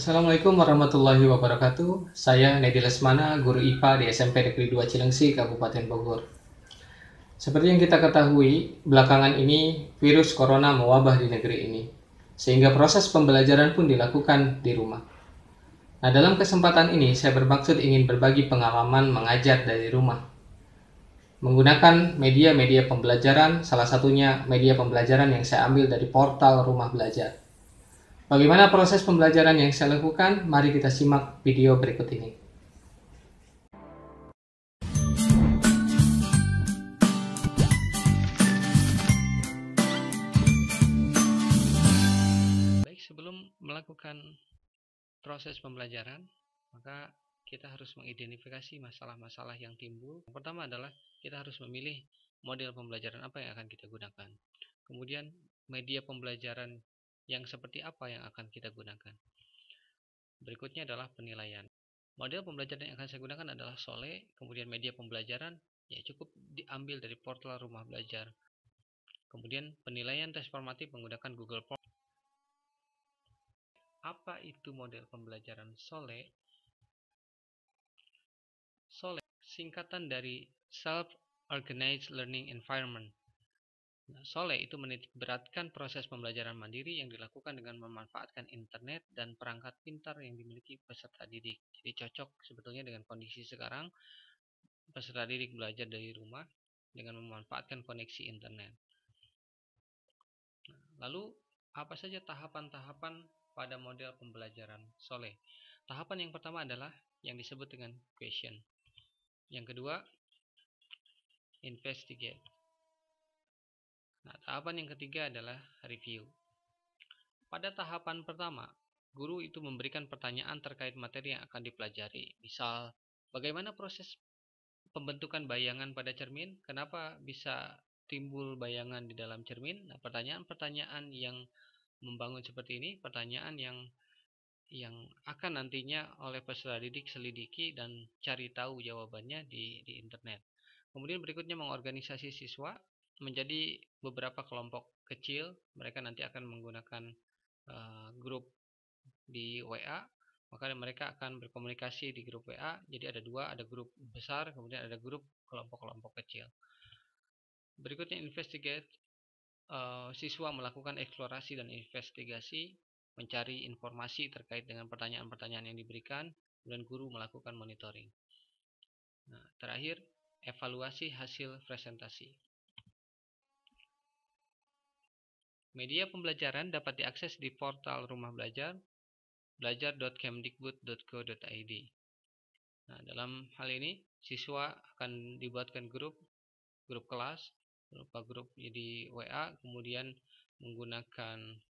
Assalamualaikum warahmatullahi wabarakatuh. Saya Nedi Lesmana, guru IPA di SMP Negeri 2 Cilengsi, Kabupaten Bogor. Seperti yang kita ketahui, belakangan ini virus corona mewabah di negeri ini, sehingga proses pembelajaran pun dilakukan di rumah. Nah, dalam kesempatan ini saya bermaksud ingin berbagi pengalaman mengajar dari rumah. Menggunakan media-media pembelajaran, salah satunya media pembelajaran yang saya ambil dari portal Rumah Belajar. Bagaimana proses pembelajaran yang saya lakukan? Mari kita simak video berikut ini. Baik, sebelum melakukan proses pembelajaran, maka kita harus mengidentifikasi masalah-masalah yang timbul. Yang pertama adalah kita harus memilih model pembelajaran apa yang akan kita gunakan. Kemudian media pembelajaran yang seperti apa yang akan kita gunakan. Berikutnya adalah penilaian. Model pembelajaran yang akan saya gunakan adalah Sole, kemudian media pembelajaran ya cukup diambil dari portal Rumah Belajar. Kemudian penilaian tes formatif menggunakan Google Form. Apa itu model pembelajaran Sole? Sole singkatan dari Self-Organized Learning Environment. Sole itu menitikberatkan proses pembelajaran mandiri yang dilakukan dengan memanfaatkan internet dan perangkat pintar yang dimiliki peserta didik. Jadi cocok sebetulnya dengan kondisi sekarang, peserta didik belajar dari rumah dengan memanfaatkan koneksi internet. Lalu apa saja tahapan-tahapan pada model pembelajaran Sole? Tahapan yang pertama adalah yang disebut dengan question. Yang kedua, investigate. Nah, tahapan yang ketiga adalah review. Pada tahapan pertama, guru itu memberikan pertanyaan terkait materi yang akan dipelajari. Misal, bagaimana proses pembentukan bayangan pada cermin? Kenapa bisa timbul bayangan di dalam cermin? Nah, pertanyaan-pertanyaan yang membangun seperti ini, pertanyaan yang akan nantinya oleh peserta didik selidiki dan cari tahu jawabannya di internet. Kemudian berikutnya mengorganisasi siswa menjadi beberapa kelompok kecil. Mereka nanti akan menggunakan grup di WA, maka mereka akan berkomunikasi di grup WA. Jadi ada dua, ada grup besar, kemudian ada grup kelompok-kelompok kecil. Berikutnya investigate. Siswa melakukan eksplorasi dan investigasi, mencari informasi terkait dengan pertanyaan-pertanyaan yang diberikan, dan guru melakukan monitoring. Nah, terakhir, evaluasi hasil presentasi. Media pembelajaran dapat diakses di portal Rumah Belajar, belajar.kemdikbud.go.id. Nah, dalam hal ini, siswa akan dibuatkan grup kelas, berupa grup di WA, kemudian menggunakan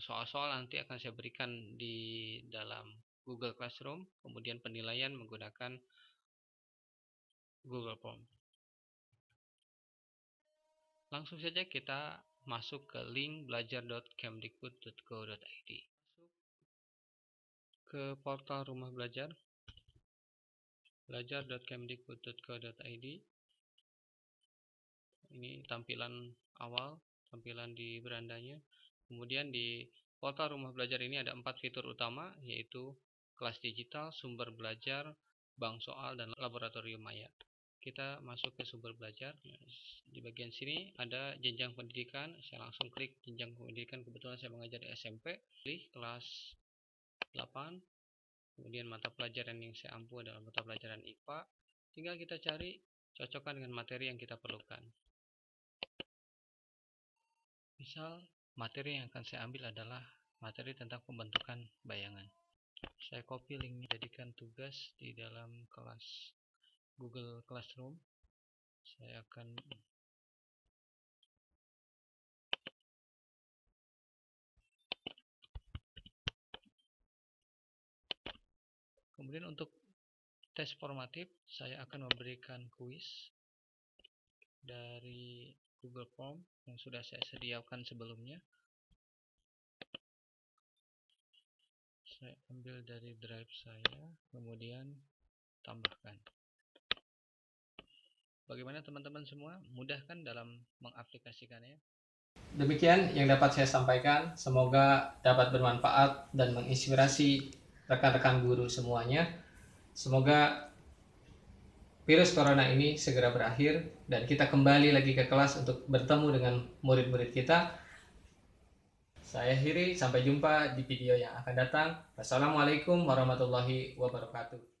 soal-soal nanti akan saya berikan di dalam Google Classroom, kemudian penilaian menggunakan Google Form. Langsung saja kita masuk ke link belajar.kemdikbud.go.id. Ke portal Rumah Belajar, belajar.kemdikbud.go.id. Ini tampilan awal, tampilan di berandanya. Kemudian di portal Rumah Belajar ini ada 4 fitur utama, yaitu kelas digital, sumber belajar, bank soal, dan laboratorium maya. Kita masuk ke sumber belajar. Di bagian sini ada jenjang pendidikan. Saya langsung klik jenjang pendidikan. Kebetulan saya mengajar di SMP. Pilih kelas 8. Kemudian mata pelajaran yang saya ampu adalah mata pelajaran IPA. Tinggal kita cari, cocokkan dengan materi yang kita perlukan. Misal, materi yang akan saya ambil adalah materi tentang pembentukan bayangan. Saya copy linknya, jadikan tugas di dalam kelas Google Classroom. Saya akan kemudian untuk tes formatif, saya akan memberikan kuis dari Google Form yang sudah saya sediakan sebelumnya. Saya ambil dari drive saya, kemudian tambahkan. Bagaimana teman-teman semua? Mudah kan dalam mengaplikasikannya? Demikian yang dapat saya sampaikan. Semoga dapat bermanfaat dan menginspirasi rekan-rekan guru semuanya. Semoga virus corona ini segera berakhir dan kita kembali lagi ke kelas untuk bertemu dengan murid-murid kita. Saya akhiri, sampai jumpa di video yang akan datang. Wassalamualaikum warahmatullahi wabarakatuh.